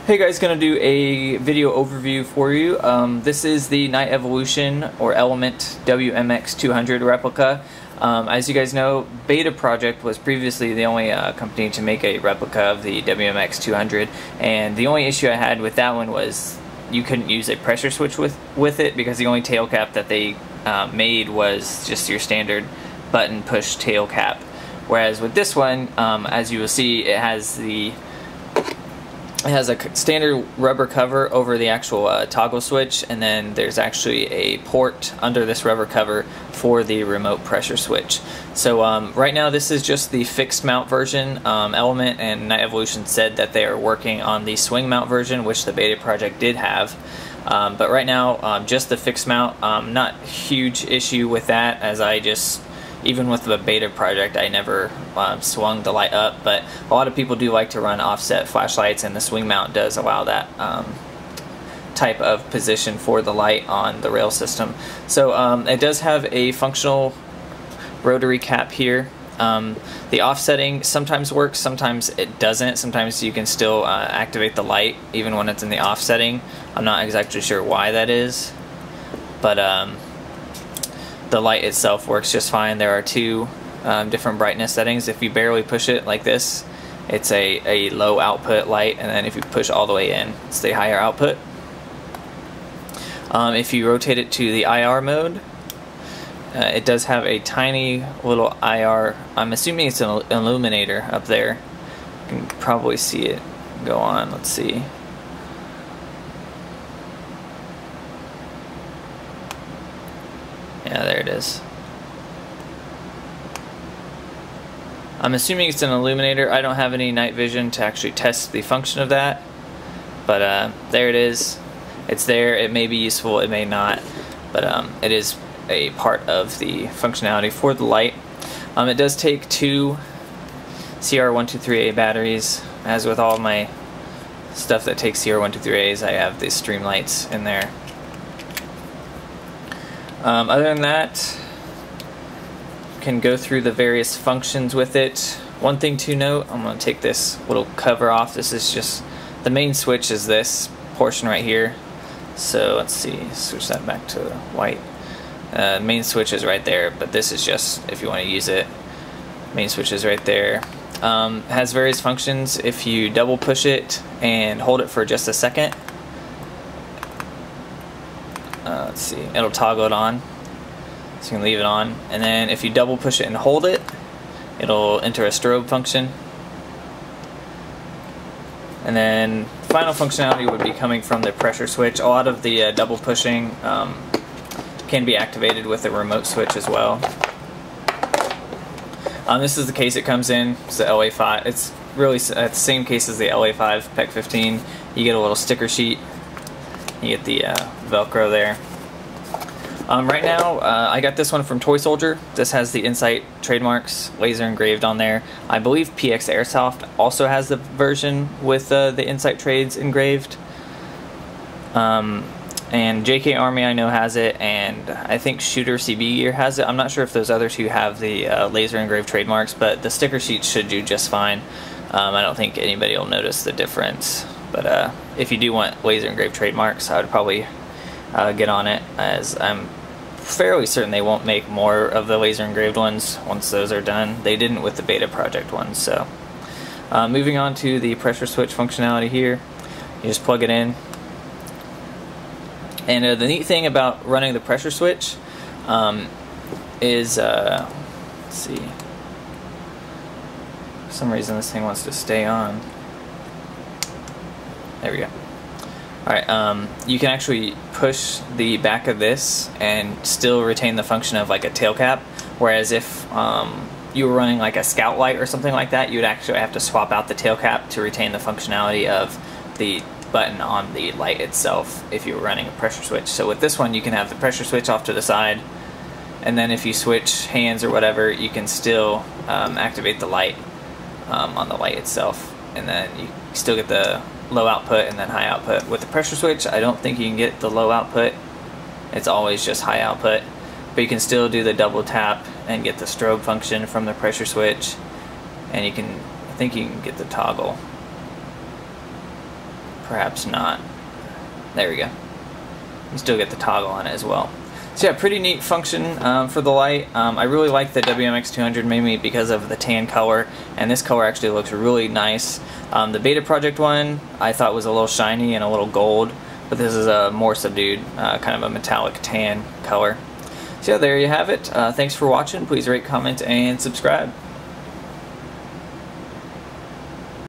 Hey guys, gonna do a video overview for you. This is the Night Evolution or Element WMX200 replica. As you guys know, Beta Project was previously the only company to make a replica of the WMX200, and the only issue I had with that one was you couldn't use a pressure switch with it because the only tail cap that they made was just your standard button push tail cap. Whereas with this one, as you will see, it has a standard rubber cover over the actual toggle switch, and then there's actually a port under this rubber cover for the remote pressure switch. So right now this is just the fixed mount version. Element and Night Evolution said that they are working on the swing mount version, which the Beta Project did have. But right now, just the fixed mount, not huge issue with that, as even with the Beta Project, I never swung the light up, but a lot of people do like to run offset flashlights, and the swing mount does allow that type of position for the light on the rail system. So it does have a functional rotary cap here. The offsetting sometimes works, sometimes it doesn't. Sometimes you can still activate the light even when it's in the offsetting. I'm not exactly sure why that is, but the light itself works just fine. There are two different brightness settings. If you barely push it like this, it's a low output light, and then if you push all the way in, it's the higher output. If you rotate it to the IR mode, it does have a tiny little IR. I'm assuming it's an illuminator up there. You can probably see it go on. Let's see. Yeah, there it is. I'm assuming it's an illuminator. I don't have any night vision to actually test the function of that, but there it is. It's there. It may be useful, it may not, but it is a part of the functionality for the light. It does take two CR123A batteries. As with all of my stuff that takes CR123As, I have these stream lights in there. Other than that, you can go through the various functions with it. One thing to note, I'm going to take this little cover off. This is just, the main switch is this portion right here. So let's see, switch that back to white. Main switch is right there, but this is just if you want to use it. Main switch is right there. It has various functions. If you double push it and hold it for just a second, let's see, it'll toggle it on, so you can leave it on, and then if you double push it and hold it, it'll enter a strobe function. And then final functionality would be coming from the pressure switch. A lot of the double pushing can be activated with a remote switch as well. This is the case it comes in. It's the LA5. It's really the same case as the LA5 PEC 15. You get a little sticker sheet. You get the Velcro there. Right now, I got this one from Toy Soldier. This has the Insight trademarks laser engraved on there. I believe PX Airsoft also has the version with the Insight trades engraved. And JK Army I know has it, and I think Shooter CB Gear has it. I'm not sure if those other two have the laser engraved trademarks, but the sticker sheet should do just fine. I don't think anybody will notice the difference. But if you do want laser engraved trademarks, I would probably get on it, as I'm fairly certain they won't make more of the laser engraved ones once those are done. They didn't with the Beta Project ones. So moving on to the pressure switch functionality here, you just plug it in. And the neat thing about running the pressure switch is, let's see, for some reason this thing wants to stay on. There we go. Alright, you can actually push the back of this and still retain the function of like a tail cap, whereas if you were running like a scout light or something like that, you would actually have to swap out the tail cap to retain the functionality of the button on the light itself if you were running a pressure switch. So with this one, you can have the pressure switch off to the side, and then if you switch hands or whatever, you can still activate the light on the light itself, and then you still get the low output and then high output. With the pressure switch, I don't think you can get the low output. It's always just high output, but you can still do the double tap and get the strobe function from the pressure switch, and you can, I think you can get the toggle perhaps not. There we go. You still get the toggle on it as well. So yeah, pretty neat function for the light. I really like the WMX200 mainly because of the tan color, and this color actually looks really nice. The Beta Project one I thought was a little shiny and a little gold, but this is a more subdued, kind of a metallic tan color. So yeah, there you have it. Thanks for watching. Please rate, comment, and subscribe.